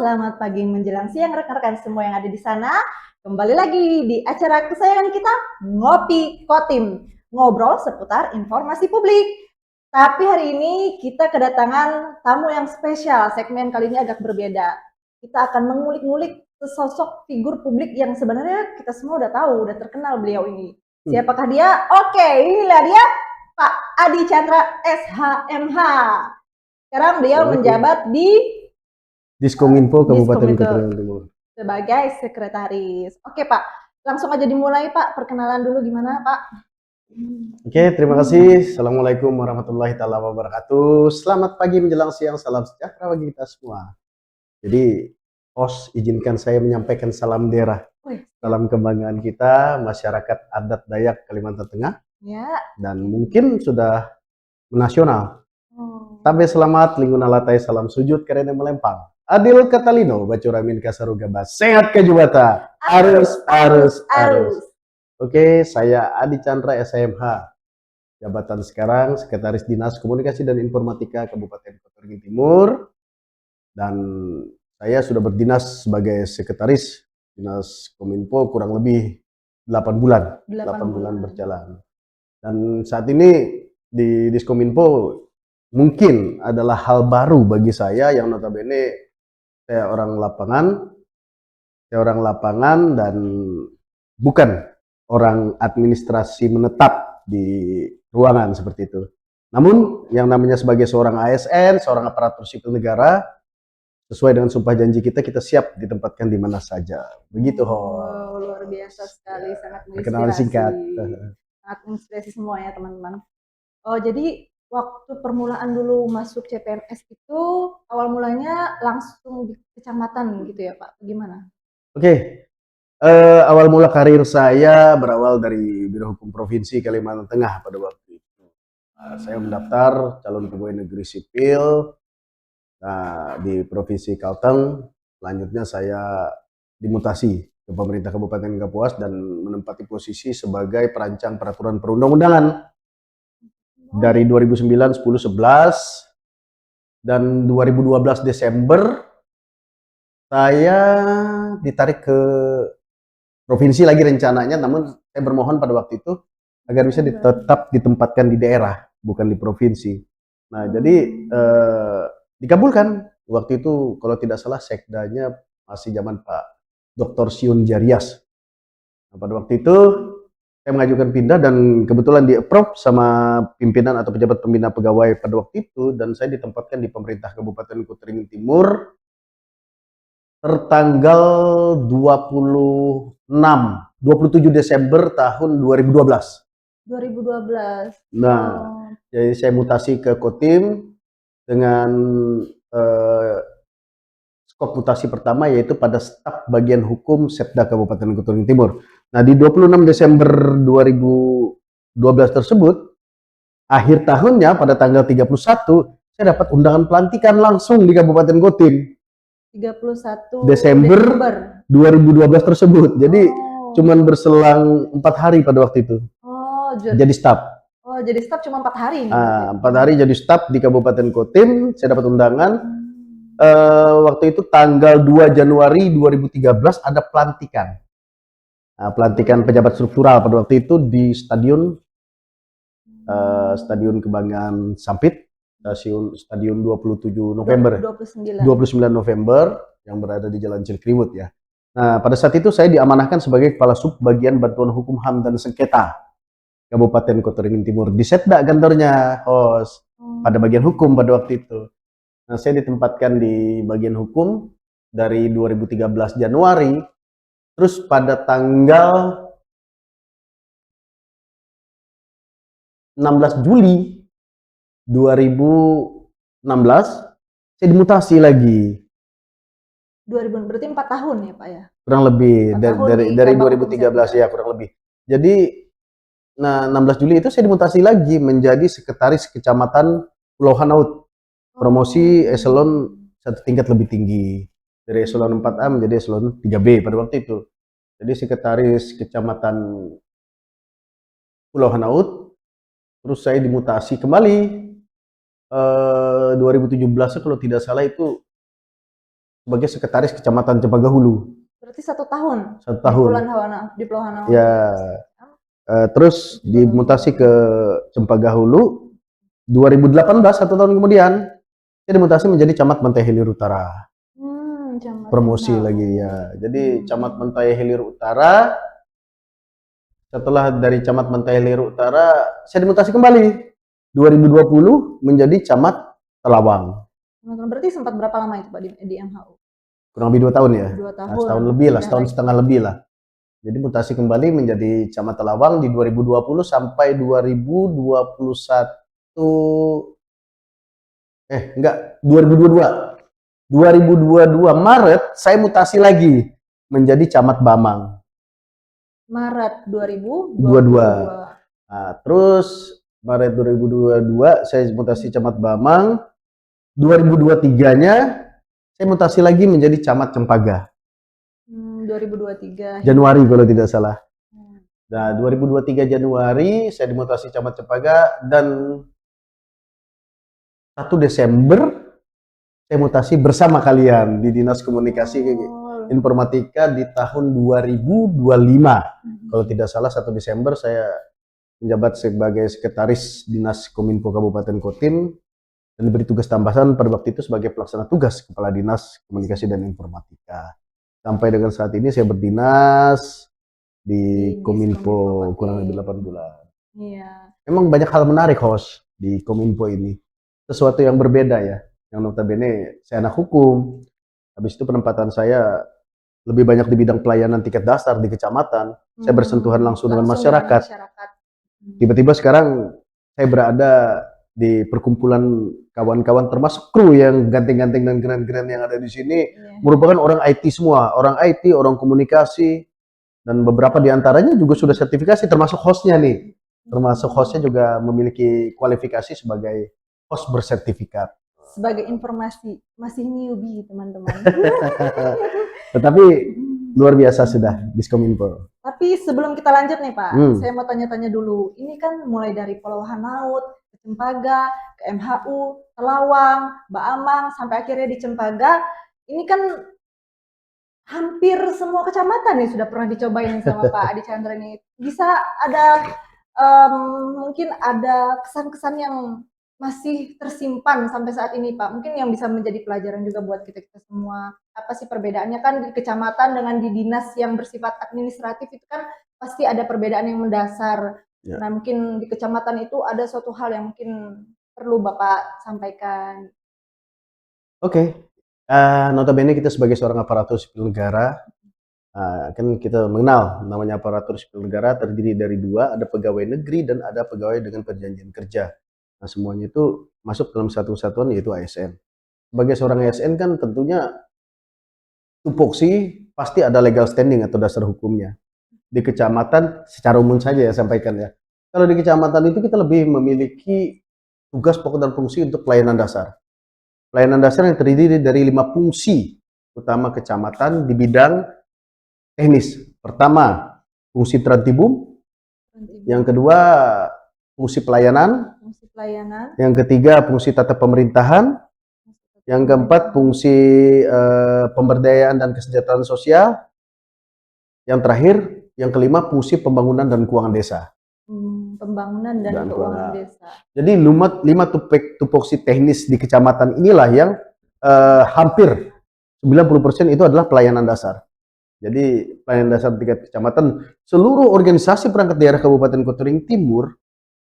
selamat pagi menjelang siang rekan-rekan semua yang ada di sana. Kembali lagi di acara kesayangan kita, Ngopi Kotim. Ngobrol seputar informasi publik. Tapi hari ini kita kedatangan tamu yang spesial. Segmen kali ini agak berbeda. Kita akan mengulik-ngulik sesosok figur publik yang sebenarnya kita semua udah tahu, udah terkenal beliau ini. Siapakah dia? Oke, inilah dia Pak Adi Chandra SHMH. Sekarang beliau menjabat di Diskominfo Kabupaten Kota Timur sebagai sekretaris. Oke Pak, langsung aja dimulai Pak. Perkenalan dulu gimana Pak? Oke, terima kasih. Assalamualaikum warahmatullahi wabarakatuh. Selamat pagi menjelang siang, salam sejahtera bagi kita semua. Jadi, host izinkan saya menyampaikan salam daerah, salam kebanggaan kita, masyarakat adat Dayak Kalimantan Tengah, Ya. dan mungkin sudah nasional. Sampai selamat, lingun alatai, salam sujud karena melempang. Adil Katalino, Bacuramin Kasarugaba, sehat ke Jubata, arus. Oke, saya Adi Chandra SHMH. Jabatan sekarang Sekretaris Dinas Komunikasi dan Informatika Kabupaten Kota Timur. Dan saya sudah berdinas sebagai Sekretaris Dinas Kominfo kurang lebih 8 bulan. 8 bulan berjalan. Dan saat ini di Diskominfo mungkin adalah hal baru bagi saya yang notabene saya orang lapangan dan bukan orang administrasi menetap di ruangan seperti itu. Namun yang namanya sebagai seorang ASN, seorang aparatur sipil negara, sesuai dengan sumpah janji kita siap ditempatkan di mana saja. Begitu, Oh, luar biasa sekali, sangat menginspirasi. Perkenalan singkat. Sangat menginspirasi semua ya teman-teman. Oh, jadi waktu permulaan dulu masuk CPNS itu awal mulanya langsung di kecamatan gitu ya Pak? Gimana? Oke. Awal mula karir saya berawal dari Biro Hukum Provinsi Kalimantan Tengah pada waktu itu. Saya mendaftar calon pegawai negeri sipil di Provinsi Kalteng. Selanjutnya saya dimutasi ke pemerintah Kabupaten Kapuas dan menempati posisi sebagai perancang peraturan perundang-undangan dari 2009, 10, 11 dan 2012 Desember saya ditarik ke provinsi lagi rencananya, namun saya bermohon pada waktu itu agar bisa tetap ditempatkan di daerah, bukan di provinsi. Nah, jadi dikabulkan. Waktu itu kalau tidak salah sekdanya masih zaman Pak Dr. Siun Jarias. Nah, pada waktu itu saya mengajukan pindah dan kebetulan di-approve sama pimpinan atau pejabat pembina pegawai pada waktu itu, dan saya ditempatkan di pemerintah Kabupaten Kuteringin Timur tertanggal 27 Desember tahun 2012. 2012. Nah, jadi saya mutasi ke Kotim dengan skop mutasi pertama yaitu pada staf bagian hukum Setda Kabupaten Kuteringin Timur. Nah, di 26 Desember 2012 tersebut, akhir tahunnya pada tanggal 31, saya dapat undangan pelantikan langsung di Kabupaten Kotim. 31 Desember 2012 tersebut. Jadi cuman berselang 4 hari pada waktu itu. Jadi staf. Oh, jadi staf cuma 4 hari nih. 4 hari jadi staf di Kabupaten Kotim, saya dapat undangan. Waktu itu tanggal 2 Januari 2013 ada pelantikan. Pelantikan pejabat struktural pada waktu itu di Stadion Kebanggaan Sampit, Stadion 27 November. 29 November yang berada di Jalan Cilkriwut ya. Nah, pada saat itu saya diamanahkan sebagai Kepala Sub Bagian Bantuan Hukum HAM dan Sengketa Kabupaten Kota Ringin Timur. Di Setda kantornya, host, pada bagian hukum pada waktu itu. Nah, saya ditempatkan di bagian hukum dari 2013 Januari, terus pada tanggal 16 Juli 2016, saya dimutasi lagi. 2000, berarti 4 tahun ya Pak ya? Kurang lebih, dari 2013 ya kurang lebih. Jadi, nah 16 Juli itu saya dimutasi lagi menjadi Sekretaris Kecamatan Pulau Hanaut. Promosi eselon 1 tingkat lebih tinggi. Dari eselon 4A menjadi eselon 3B pada waktu itu. Jadi Sekretaris Kecamatan Pulau Hanaut. Terus saya dimutasi kembali 2017 kalau tidak salah itu sebagai sekretaris Kecamatan Cempaka Hulu. Berarti 1 tahun 1 tahun. di Pulau Hanawa. Ya. Terus dimutasi ke Cempaka Hulu 2018, 1 tahun kemudian saya dimutasi menjadi Camat Bantai Hilir Utara. Camat Promosi Tahu. lagi ya. Jadi Camat Bantai Hilir Utara. Setelah dari Camat Bantai Hilir Utara, saya dimutasi kembali 2020 menjadi Camat Telawang. Berarti sempat berapa lama itu Pak di MHU? Kurang lebih 2 tahun ya. 2 tahun. Nah, setahun lebih lah, Pindah setahun lagi. setengah lebih lah. Jadi mutasi kembali menjadi Camat Telawang di 2020 sampai 2022 Maret saya mutasi lagi menjadi Camat Bamang. Maret 22. Nah, terus Maret 2022 saya mutasi Camat Bamang. 2023-nya saya mutasi lagi menjadi Camat Cempaka. 2023. Januari kalau tidak salah. Nah, 2023 Januari saya dimutasi Camat Cempaka dan 1 Desember saya mutasi bersama kalian di Dinas Komunikasi Informatika di tahun 2025. Kalau tidak salah 1 Desember saya menjabat sebagai sekretaris Dinas Kominfo Kabupaten Kotim dan diberi tugas tambahan pada waktu itu sebagai pelaksana tugas Kepala Dinas Komunikasi dan Informatika. Sampai dengan saat ini saya berdinas di Kominfo kurang lebih 8 bulan. Iya. Memang banyak hal menarik host di Kominfo ini. Sesuatu yang berbeda ya. Yang notabene saya anak hukum. Habis itu penempatan saya lebih banyak di bidang pelayanan tiket dasar di kecamatan. Saya bersentuhan langsung dengan masyarakat. Tiba-tiba sekarang saya berada di perkumpulan kawan-kawan termasuk kru yang ganteng-ganteng dan keren-keren yang ada di sini. Merupakan orang IT semua. Orang IT, orang komunikasi. Dan beberapa diantaranya juga sudah sertifikasi termasuk hostnya nih. Termasuk hostnya juga memiliki kualifikasi sebagai host bersertifikat. Sebagai informasi, masih newbie teman-teman. Tetapi luar biasa sudah Diskominfo. Tapi sebelum kita lanjut nih Pak, saya mau tanya-tanya dulu. Ini kan mulai dari Pulau Hanaut, ke Cempaka, ke MHU, Telawang, Baamang, sampai akhirnya di Cempaka. Ini kan hampir semua kecamatan nih sudah pernah dicobain sama Pak Adi Chandra ini. Bisa ada mungkin ada kesan-kesan yang masih tersimpan sampai saat ini Pak, mungkin yang bisa menjadi pelajaran juga buat kita semua. Apa sih perbedaannya, kan di kecamatan dengan di dinas yang bersifat administratif itu kan pasti ada perbedaan yang mendasar. Nah mungkin di kecamatan itu ada suatu hal yang mungkin perlu Bapak sampaikan. Oke. Notabene kita sebagai seorang aparatur sipil negara, kan kita mengenal namanya aparatur sipil negara terdiri dari 2, ada pegawai negeri dan ada pegawai dengan perjanjian kerja. Nah, semuanya itu masuk dalam satu kesatuan yaitu ASN. Sebagai seorang ASN kan tentunya tupoksi pasti ada legal standing atau dasar hukumnya. Di kecamatan secara umum saja ya sampaikan ya. Kalau di kecamatan itu kita lebih memiliki tugas pokok dan fungsi untuk pelayanan dasar. Pelayanan dasar yang terdiri dari 5 fungsi utama kecamatan di bidang teknis. Pertama, fungsi Trantibum. Yang kedua, fungsi pelayanan. Yang ketiga, fungsi tata pemerintahan. Yang keempat, fungsi pemberdayaan dan kesejahteraan sosial. Yang terakhir, yang kelima, fungsi pembangunan dan keuangan desa. Pembangunan dan keuangan desa. Jadi 5 tupoksi teknis di kecamatan inilah yang hampir 90% itu adalah pelayanan dasar. Jadi pelayanan dasar tingkat kecamatan, seluruh organisasi perangkat daerah Kabupaten Kota Waringin Timur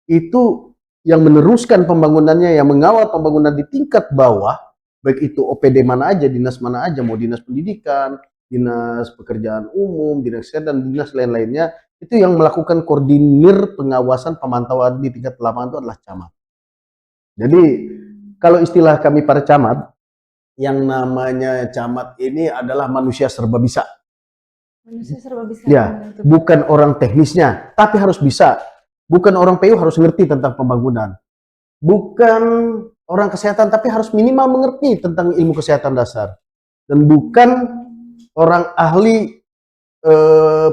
itu yang meneruskan pembangunannya, yang mengawal pembangunan di tingkat bawah, baik itu OPD mana aja, dinas mana aja, mau dinas pendidikan, dinas pekerjaan umum, dinas kesehatan, dinas lain-lainnya, itu yang melakukan koordinir pengawasan pemantauan di tingkat lapangan itu adalah camat. Jadi kalau istilah kami para camat, yang namanya camat ini adalah manusia serba bisa. Manusia serba bisa. Ya, bukan orang teknisnya, tapi harus bisa. Bukan orang PU harus ngerti tentang pembangunan. Bukan orang kesehatan, tapi harus minimal mengerti tentang ilmu kesehatan dasar. Dan bukan orang ahli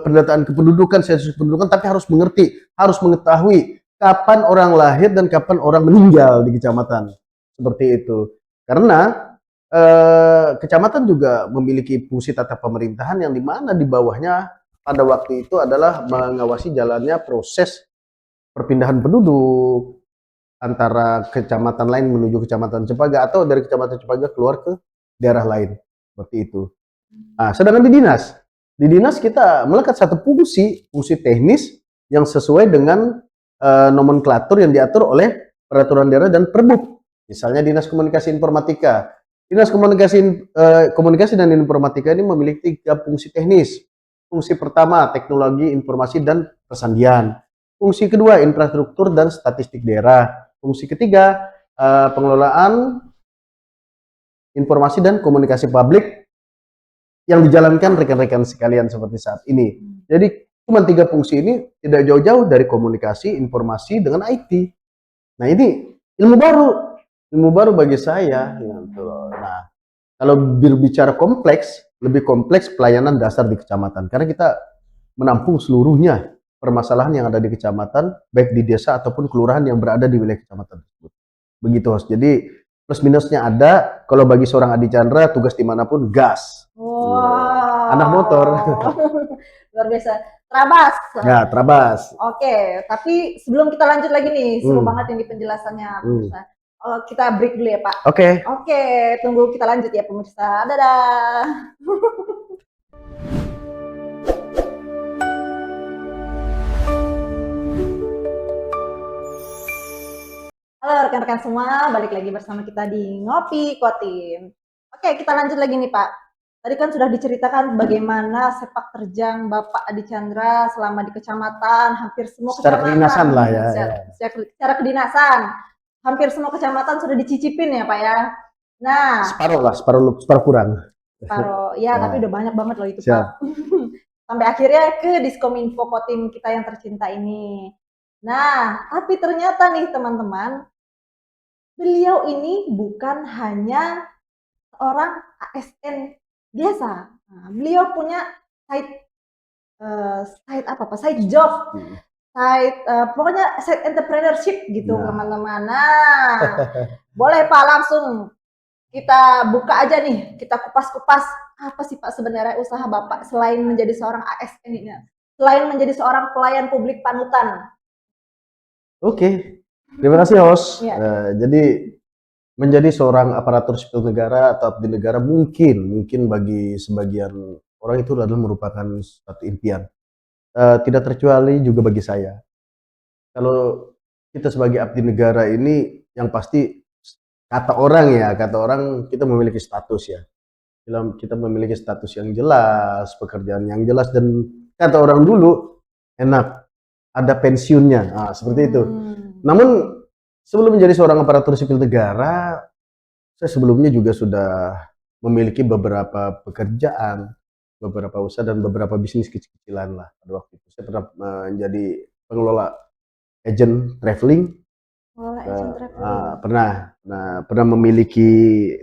pendataan kependudukan, sensus kependudukan, tapi harus mengerti, harus mengetahui kapan orang lahir dan kapan orang meninggal di kecamatan. Seperti itu. Karena kecamatan juga memiliki fungsi tata pemerintahan yang di mana di bawahnya pada waktu itu adalah mengawasi jalannya proses perpindahan penduduk antara kecamatan lain menuju kecamatan Cepaga atau dari kecamatan Cepaga keluar ke daerah lain seperti itu. Nah, sedangkan di dinas kita melekat satu fungsi teknis yang sesuai dengan nomenklatur yang diatur oleh peraturan daerah dan perbuk. Misalnya Dinas Komunikasi Informatika. Dinas Komunikasi dan Informatika ini memiliki 3 fungsi teknis. Fungsi pertama, teknologi, informasi, dan persandian. Fungsi kedua, infrastruktur dan statistik daerah. Fungsi ketiga, pengelolaan informasi dan komunikasi publik yang dijalankan rekan-rekan sekalian seperti saat ini. Jadi cuma 3 fungsi ini tidak jauh-jauh dari komunikasi, informasi dengan IT. Nah ini ilmu baru bagi saya. Gitu. Nah kalau berbicara kompleks, lebih kompleks pelayanan dasar di kecamatan karena kita menampung seluruhnya permasalahan yang ada di kecamatan, baik di desa ataupun kelurahan yang berada di wilayah kecamatan tersebut. Begitu Host. Jadi plus minusnya ada. Kalau bagi seorang Adi Chandra tugas dimanapun gas. Wow. Anak motor. Luar biasa. Trabas. Ya, Trabas. Oke, tapi sebelum kita lanjut lagi nih, seru banget ini penjelasannya pemirsa. Kita break dulu ya Pak. Oke. Oke, tunggu kita lanjut ya pemirsa. Dadah. Halo rekan-rekan semua, balik lagi bersama kita di Ngopi Kotim. Oke, kita lanjut lagi nih Pak. Tadi kan sudah diceritakan bagaimana sepak terjang Bapak Adi Chandra selama di kecamatan, hampir semua secara kecamatan. kedinasan lah ya. Secara kedinasan, hampir semua kecamatan sudah dicicipin ya Pak ya. Nah, separuh kurang. Separuh, ya tapi udah banyak banget loh itu Siap. Pak. Sampai akhirnya ke Diskominfo Kotim kita yang tercinta ini. Nah, tapi ternyata nih teman-teman, beliau ini bukan hanya seorang ASN biasa. Nah, beliau punya side job, pokoknya side entrepreneurship gitu teman-teman. Nah, boleh Pak langsung kita buka aja nih, kita kupas-kupas apa sih Pak sebenarnya usaha Bapak selain menjadi seorang ASN ini, selain menjadi seorang pelayan publik panutan. Oke, terima kasih Host. Ya. Jadi menjadi seorang aparatur sipil negara atau abdi negara mungkin bagi sebagian orang itu adalah merupakan suatu impian. Tidak terkecuali juga bagi saya. Kalau kita sebagai abdi negara ini yang pasti kata orang kita memiliki status ya. Kita memiliki status yang jelas, pekerjaan yang jelas dan kata orang dulu enak ada pensiunnya. Nah, seperti itu. Namun sebelum menjadi seorang aparatur sipil negara, saya sebelumnya juga sudah memiliki beberapa pekerjaan, beberapa usaha dan beberapa bisnis kecil-kecilan lah pada waktu itu. Saya pernah menjadi pengelola agent traveling. Pernah memiliki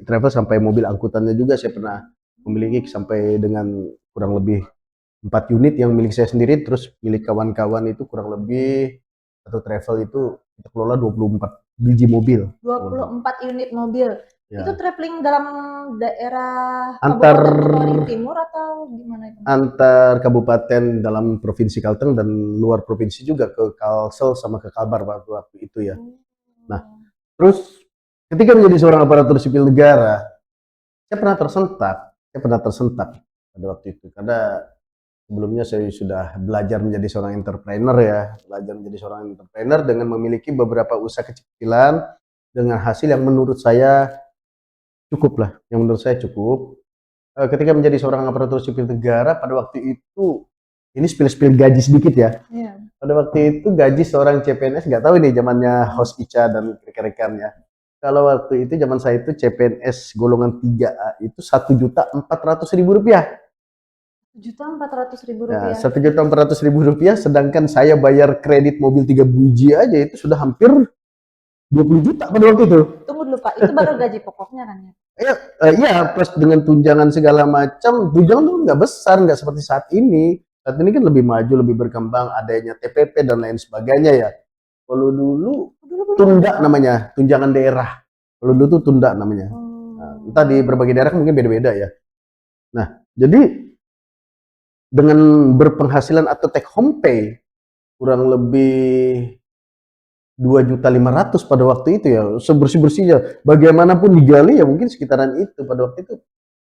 travel sampai mobil angkutannya juga saya pernah memiliki sampai dengan kurang lebih 4 unit yang milik saya sendiri, terus milik kawan-kawan itu kurang lebih satu travel itu kita kelola 24 biji mobil. 24 unit mobil. Ya. Itu traveling dalam daerah antar Kabupaten Timur atau gimana itu? Antar kabupaten dalam provinsi Kalteng dan luar provinsi juga ke Kalsel sama ke Kalbar waktu itu ya. Nah, terus ketika menjadi seorang aparatur sipil negara, saya pernah tersentak pada waktu itu karena sebelumnya saya sudah belajar menjadi seorang entrepreneur dengan memiliki beberapa usaha kecil-kecilan dengan hasil yang menurut saya cukup. Ketika menjadi seorang aparatur sipil negara pada waktu itu, ini spill gaji sedikit ya. Pada waktu itu gaji seorang CPNS, nggak tahu ini zamannya Host Ica dan rekan-rekannya. Kalau waktu itu zaman saya itu CPNS golongan 3A itu Rp1.400.000. Rp1.400.000. Rp1.400.000, sedangkan saya bayar kredit mobil 3 biji aja itu sudah hampir 20 juta pada waktu itu. Tunggu dulu Pak, itu baru gaji pokoknya kan ya? Iya, plus dengan tunjangan segala macam. Tunjangan itu nggak besar, nggak seperti saat ini. Saat ini kan lebih maju, lebih berkembang, adanya TPP dan lain sebagainya ya. Kalau dulu tunda namanya, tunjangan daerah. Kalau dulu tuh tunda namanya. entah di berbagai daerah mungkin beda-beda ya. Nah, jadi dengan berpenghasilan atau take home pay kurang lebih 2.500.000 pada waktu itu ya, sebersih-bersihnya bagaimanapun digali ya mungkin sekitaran itu pada waktu itu.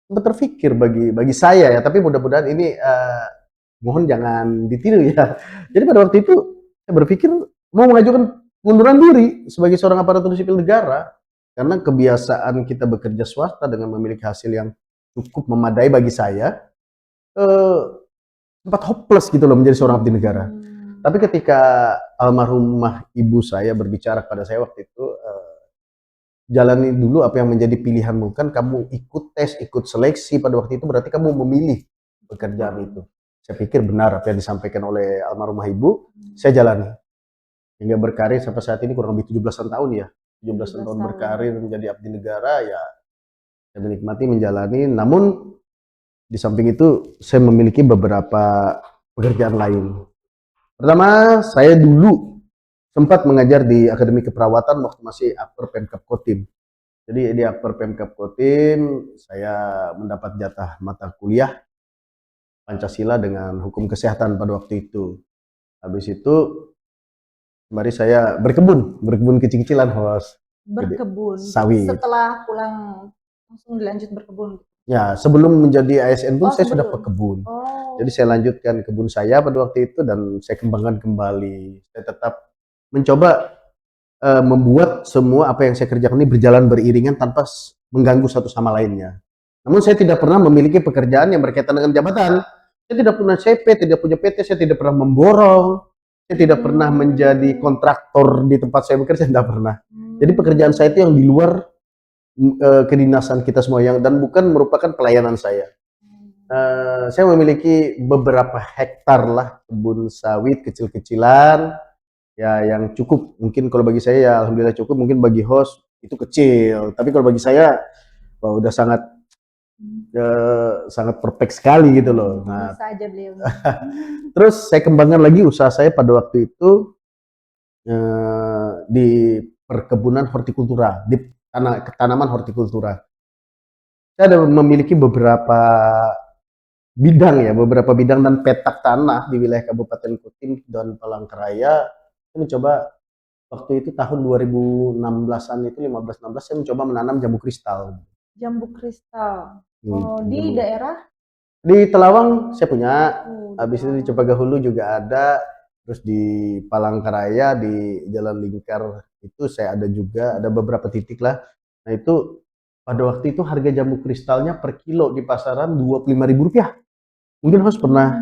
Sempat terpikir bagi saya ya, tapi mudah-mudahan ini mohon jangan ditiru ya. Jadi pada waktu itu saya berpikir mau mengajukan pengunduran diri sebagai seorang aparatur sipil negara karena kebiasaan kita bekerja swasta dengan memiliki hasil yang cukup memadai bagi saya, eh, sempat hopeless gitu loh menjadi seorang abdi negara. Tapi ketika almarhumah ibu saya berbicara pada saya waktu itu, jalani dulu apa yang menjadi pilihanmu, kan kamu ikut tes, ikut seleksi pada waktu itu berarti kamu memilih pekerjaan itu. Saya pikir benar apa yang disampaikan oleh almarhumah ibu, saya jalani. Hingga berkarir sampai saat ini kurang lebih 17-an tahun ya. 17-an tahun berkarir menjadi abdi negara ya, saya menikmati menjalani. Namun di samping itu saya memiliki beberapa pekerjaan lain. Pertama, saya dulu sempat mengajar di Akademi Keperawatan waktu masih Akper Pemkab Kotim. Jadi di Akper Pemkab Kotim saya mendapat jatah mata kuliah Pancasila dengan hukum kesehatan pada waktu itu. Habis itu mari saya berkebun kecil-kecilan, host. Berkebun. Sawit. Setelah pulang langsung dilanjut berkebun. Ya, sebelum menjadi ASN pun saya sudah sebelum. berkebun. Oh. Jadi saya lanjutkan kebun saya pada waktu itu dan saya kembangkan kembali. Saya tetap mencoba membuat semua apa yang saya kerjakan ini berjalan beriringan tanpa mengganggu satu sama lainnya. Namun saya tidak pernah memiliki pekerjaan yang berkaitan dengan jabatan. Saya tidak punya CP, tidak punya PT, saya tidak pernah memborong, saya tidak pernah menjadi kontraktor di tempat saya bekerja, tidak pernah. Jadi pekerjaan saya itu yang di luar kedinasan kita semua yang dan bukan merupakan pelayanan saya. Saya memiliki beberapa hektar lah kebun sawit kecil-kecilan ya yang cukup, mungkin kalau bagi saya ya alhamdulillah cukup, mungkin bagi host itu kecil, tapi kalau bagi saya wah, udah sangat perfect sekali gitu loh. Nah, bisa aja beliau. terus saya kembangkan lagi usaha saya pada waktu itu di perkebunan hortikultura, di tanaman hortikultura. Saya ada memiliki beberapa bidang dan petak tanah di wilayah Kabupaten Kutim dan Palangkaraya. Saya mencoba waktu itu tahun 2016-an itu 15-16 saya mencoba menanam jambu kristal. Jambu kristal. Di daerah? Di Telawang saya punya. Habis itu di Cepagahulu juga ada. Terus di Palangkaraya di Jalan Lingkar itu saya ada juga, ada beberapa titik lah. Nah itu pada waktu itu harga jambu kristalnya per kilo di pasaran Rp25.000. Mungkin harus pernah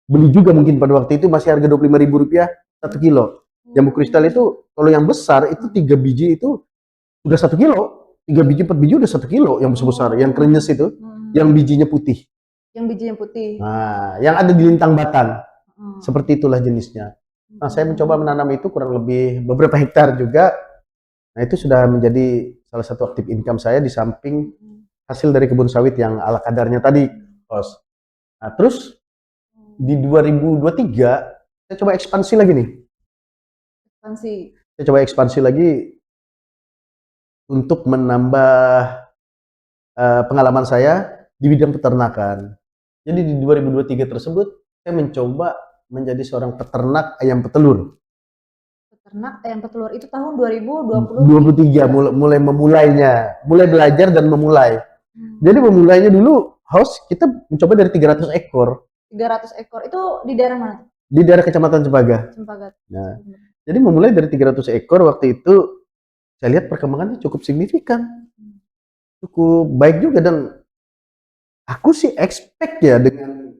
beli juga, mungkin pada waktu itu masih harga Rp25.000 1 kilo. Jambu kristal itu kalau yang besar itu 3 biji itu udah 1 kilo. 3 biji 4 biji udah 1 kilo yang besar, yang krenyes itu, yang bijinya putih. Yang bijinya putih. Nah, yang ada di lintang batang. Seperti itulah jenisnya. Nah, saya mencoba menanam itu kurang lebih beberapa hektar juga. Nah, itu sudah menjadi salah satu aktif income saya di samping hasil dari kebun sawit yang ala kadarnya tadi, Bos. Nah, terus di 2023 saya coba ekspansi lagi nih. Saya coba ekspansi lagi untuk menambah pengalaman saya di bidang peternakan. Jadi di 2023 tersebut saya mencoba menjadi seorang peternak ayam petelur. Peternak ayam petelur itu tahun 2023 mulai belajar dan memulai. Jadi memulainya dulu host kita mencoba dari 300 ekor. 300 ekor itu di daerah mana? Di daerah Kecamatan Cempaka. Nah, jadi memulai dari 300 ekor waktu itu saya lihat perkembangannya cukup signifikan. Cukup baik juga dan aku sih expect ya dengan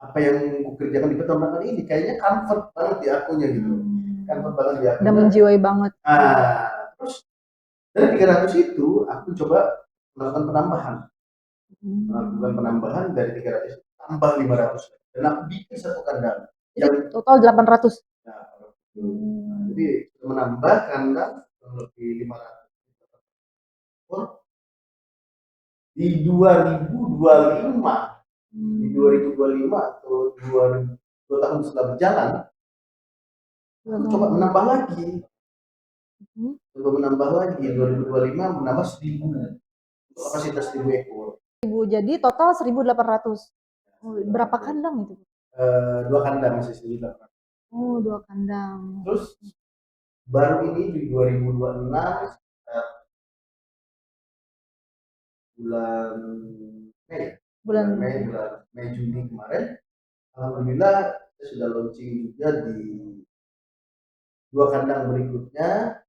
apa yang kukerjakan di peternakan ini kayaknya comfort banget di akunya gitu. Comfort banget di akunya. Dan menjiwai banget. Terus dari 300 itu aku coba melakukan penambahan. Melakukan penambahan dari 300 tambah 500 dan aku bikin satu kandang. Jadi total 800. Nah, jadi menambah kandang lebih 500 di 2025 atau 2 tahun setelah berjalan aku coba menambah lagi 2025 menambah 1.000 kapasitas 1.000 ekor. Jadi total 1.800. Berapa kandang itu? 2 kandang masih 1.800. Oh, 2 kandang. Terus baru ini di 2026 bulan Mei, Bulan Mei Juni kemarin, alhamdulillah saya sudah launching juga di 2 kandang berikutnya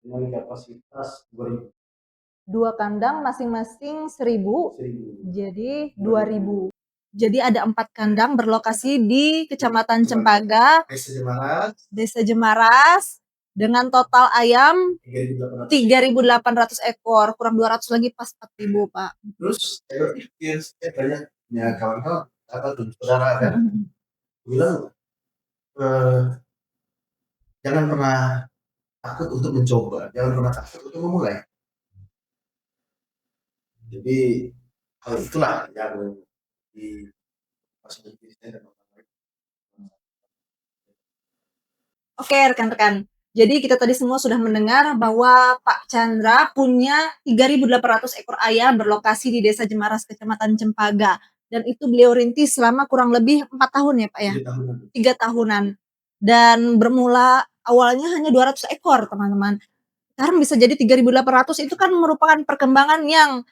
dengan kapasitas 2.000. 2 kandang masing-masing 1.000, 1.000. jadi 2.000. Jadi ada 4 kandang berlokasi di Kecamatan Cempaka, Desa Jemaras, dengan total ayam 3.800 ekor, kurang 200 lagi pas 4.000, Pak. Terus saya pikir banyak ya kawan-kawan apa tuh saudara kan bilang jangan pernah takut untuk mencoba, jangan pernah takut untuk memulai. Jadi hal itulah yang di fasilitasi dan Oke, rekan-rekan. Jadi kita tadi semua sudah mendengar bahwa Pak Chandra punya 3.800 ekor ayam berlokasi di Desa Jemaras, Kecamatan Cempaka. Dan itu beliau rintis selama kurang lebih 4 tahun ya Pak ya? 3 tahunan. Dan bermula awalnya hanya 200 ekor teman-teman. Sekarang bisa jadi 3.800, itu kan merupakan perkembangan yang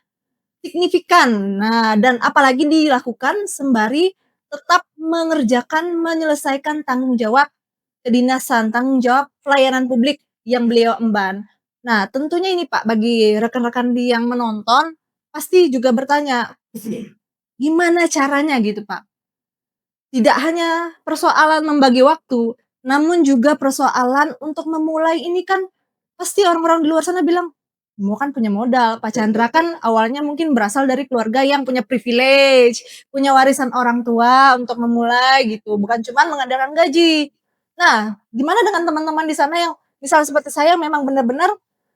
signifikan. Nah, dan apalagi dilakukan sembari tetap menyelesaikan tanggung jawab kedinasan, tanggung jawab pelayanan publik yang beliau emban. Nah, tentunya ini Pak, bagi rekan-rekan yang menonton, pasti juga bertanya, gimana caranya gitu Pak? Tidak hanya persoalan membagi waktu, namun juga persoalan untuk memulai ini kan pasti orang-orang di luar sana bilang, "Semua kan punya modal." Pak Chandra kan awalnya mungkin berasal dari keluarga yang punya privilege, punya warisan orang tua untuk memulai gitu, bukan cuma mengandalkan gaji. Nah, gimana dengan teman-teman di sana yang misal seperti saya memang benar-benar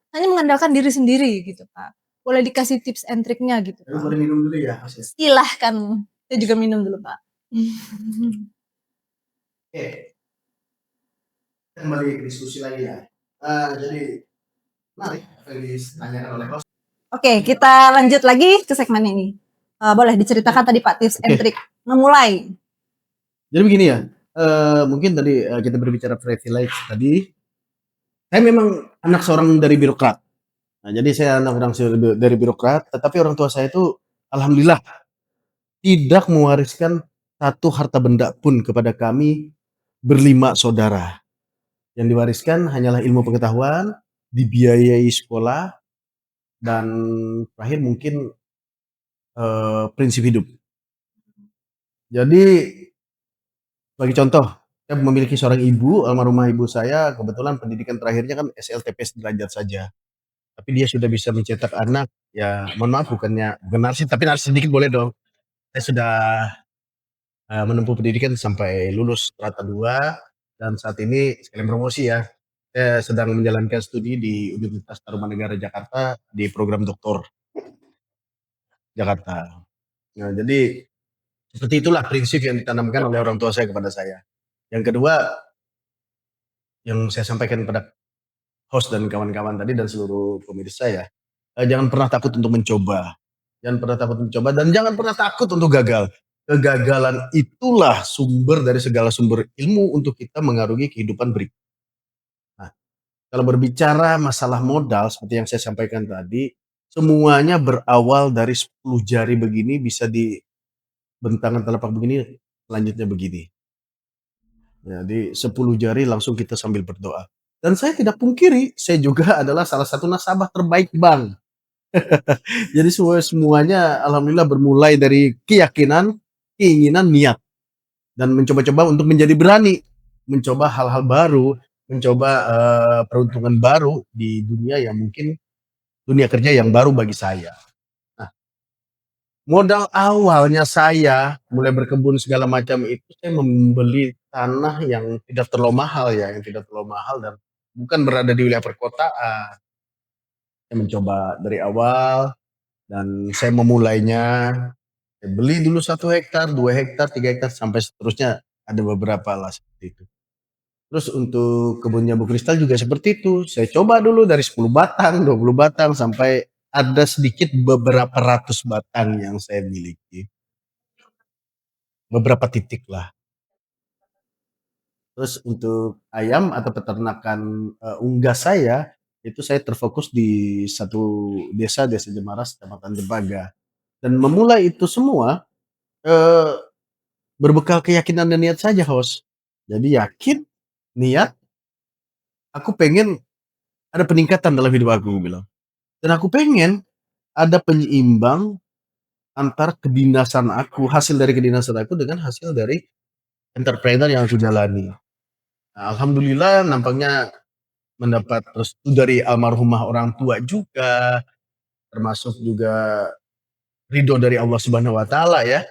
hanya mengandalkan diri sendiri gitu, Pak? Boleh dikasih tips and triknya gitu, Pak? boleh minum dulu ya, Mas. Silahkan, saya juga minum dulu, Pak. Oke, kembali diskusi lagi ya. Jadi mari apa yang ditanyakan oleh host. Oke, kita lanjut lagi ke segmen ini. Boleh diceritakan tadi Pak tips and trick memulai. Jadi begini ya, mungkin tadi kita berbicara privilege tadi. Saya memang anak seorang dari birokrat. Nah, jadi saya anak orang dari birokrat, tetapi orang tua saya itu alhamdulillah tidak mewariskan satu harta benda pun kepada kami berlima saudara. Yang diwariskan hanyalah ilmu pengetahuan, dibiayai sekolah, dan terakhir mungkin prinsip hidup. Jadi sebagai contoh, saya memiliki seorang ibu, almarhumah ibu saya, kebetulan pendidikan terakhirnya kan SLTP sederajat saja. Tapi dia sudah bisa mencetak anak, ya mohon maaf bukan narsis, tapi narsis sedikit boleh dong. Saya sudah menempuh pendidikan sampai lulus strata 2 dan saat ini sekalian promosi ya. Saya sedang menjalankan studi di Universitas Tarumanegara Jakarta di program doktor Jakarta. Nah, jadi seperti itulah prinsip yang ditanamkan oleh orang tua saya kepada saya. Yang kedua, yang saya sampaikan kepada host dan kawan-kawan tadi dan seluruh pemirsa ya, jangan pernah takut untuk mencoba. Jangan pernah takut mencoba dan jangan pernah takut untuk gagal. Kegagalan itulah sumber dari segala sumber ilmu untuk kita mengarungi kehidupan berikut. Nah, kalau berbicara masalah modal seperti yang saya sampaikan tadi, semuanya berawal dari 10 jari begini bisa di bentangan telapak begini, selanjutnya begini. Jadi 10 jari langsung kita sambil berdoa. Dan saya tidak pungkiri, saya juga adalah salah satu nasabah terbaik bank. Jadi semuanya alhamdulillah bermulai dari keyakinan, keinginan, niat. Dan mencoba-coba untuk menjadi berani. Mencoba hal-hal baru, mencoba peruntungan baru di dunia yang mungkin dunia kerja yang baru bagi saya. Nah, modal awalnya saya mulai berkebun segala macam itu saya membeli tanah yang tidak terlalu mahal ya, yang tidak terlalu mahal dan bukan berada di wilayah perkotaan. Saya mencoba dari awal dan saya memulainya. Saya beli dulu 1 hektar, 2 hektar, 3 hektar sampai seterusnya ada beberapa lah seperti itu. Terus untuk kebunnya Bu Kristal juga seperti itu. Saya coba dulu dari 10 batang, 20 batang sampai ada sedikit beberapa ratus batang yang saya miliki. Beberapa titik lah. Terus untuk ayam atau peternakan unggas saya, itu saya terfokus di satu desa Jemaras, Kecamatan Jebaga. Dan memulai itu semua eh, berbekal keyakinan dan niat saja, host. Jadi yakin, niat, aku pengen ada peningkatan dalam hidup aku bilang. Dan aku pengen ada penyeimbang antar kedinasan aku, hasil dari kedinasan aku dengan hasil dari entrepreneur yang aku jalani. Nah, alhamdulillah nampaknya mendapat restu dari almarhumah orang tua juga, termasuk juga ridho dari Allah Subhanahu wa taala ya.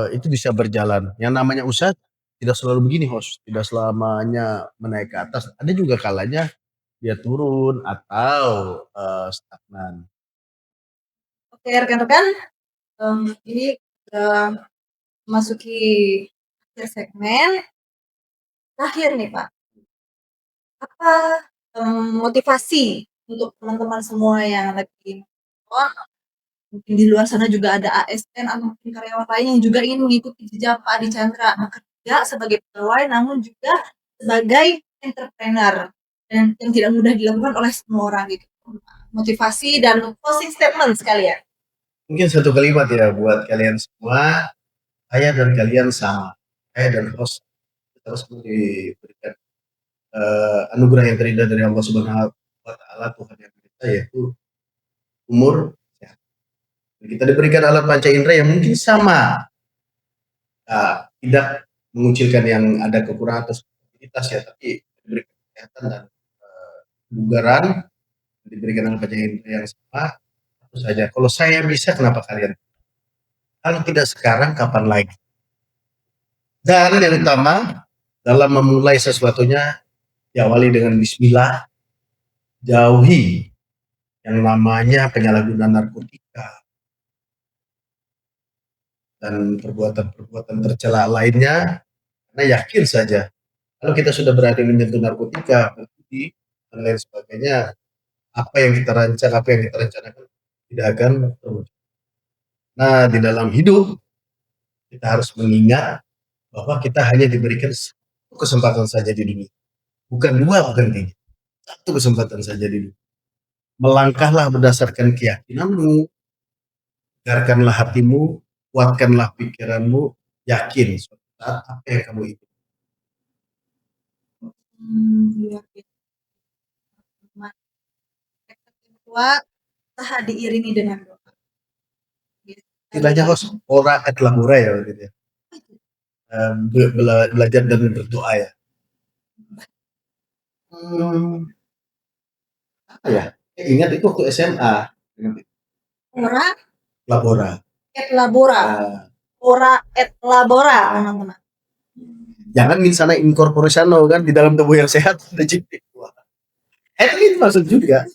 Itu bisa berjalan. Yang namanya usaha tidak selalu begini, host. Tidak selamanya menaik ke atas. Ada juga kalanya dia turun atau stagnan. Oke, rekan-rekan, ini sudah memasuki akhir segmen. Terakhir nih, Pak. Apa motivasi untuk teman-teman semua yang lagi mungkin di luar sana juga ada ASN atau mungkin karyawan lain yang juga ingin mengikuti jejak Pak Adi Chandra bekerja sebagai pegawai namun juga sebagai entrepreneur dan yang tidak mudah dilakukan oleh semua orang gitu. Motivasi dan closing statement sekalian. Mungkin satu kalimat ya buat kalian semua, saya dan kalian sama. Saya dan host terus diberikan anugerah yang terindah dari Allah Subhanahu wa taala, Tuhan yang kita, yaitu umur sehat. Kita diberikan alat panca indera yang mungkin sama, tidak mengucilkan yang ada kekurangan atau aktivitas ya, tapi diberikan kesehatan dan kebugaran, diberikan alat panca indera yang sama. Tentu saja, kalau saya bisa, kenapa kalian? Kalau tidak sekarang, kapan lagi? Dan yang utama, dalam memulai sesuatunya, diawali dengan bismillah, jauhi yang namanya penyalahgunaan narkotika dan perbuatan-perbuatan tercela lainnya, karena yakin saja kalau kita sudah berani menyentuh narkotika, judi, dan lain sebagainya, apa yang kita rancang, apa yang kita rencanakan tidak akan terwujud. Nah, di dalam hidup kita harus mengingat bahwa kita hanya diberikan satu kesempatan saja di dunia, bukan dua, bukan tiga, satu kesempatan saja di dunia. Melangkahlah berdasarkan keyakinanmu, biarkanlah hatimu, kuatkanlah pikiranmu, yakin suatu saat apa yang kamu ingin. Tua taha diiringi dengan doa. Istilahnya host ora et labora ya gitu ya. Belajar dan berdoa ya. Apa ya? Ingat itu waktu SMA. Ora Labora. et labora. Ora et labora, teman-teman. Jangan min sana incorporation kan di dalam tubuh yang sehat ada jadi. Itu maksud juga.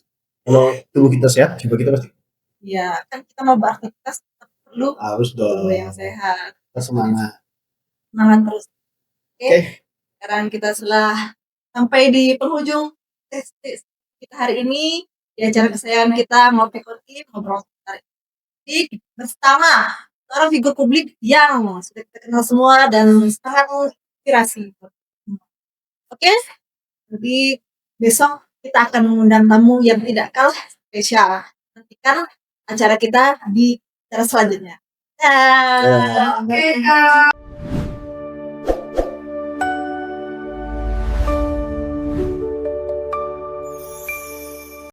Kalau tubuh kita sehat, juga kita pasti. Ya, kan kita mau beraktivitas perlu harus dong. tubuh yang sehat. Kita semangat. Semangat terus. Oke. Sekarang kita sudah sampai di penghujung tes kita hari ini di acara kesayangan kita Ngopi Kotim ngobrol bersama seorang figur publik yang sudah kita kenal semua dan sangat menginspirasi. Oke, jadi besok kita akan mengundang tamu yang tidak kalah spesial. Nantikan acara kita di acara selanjutnya. Oke.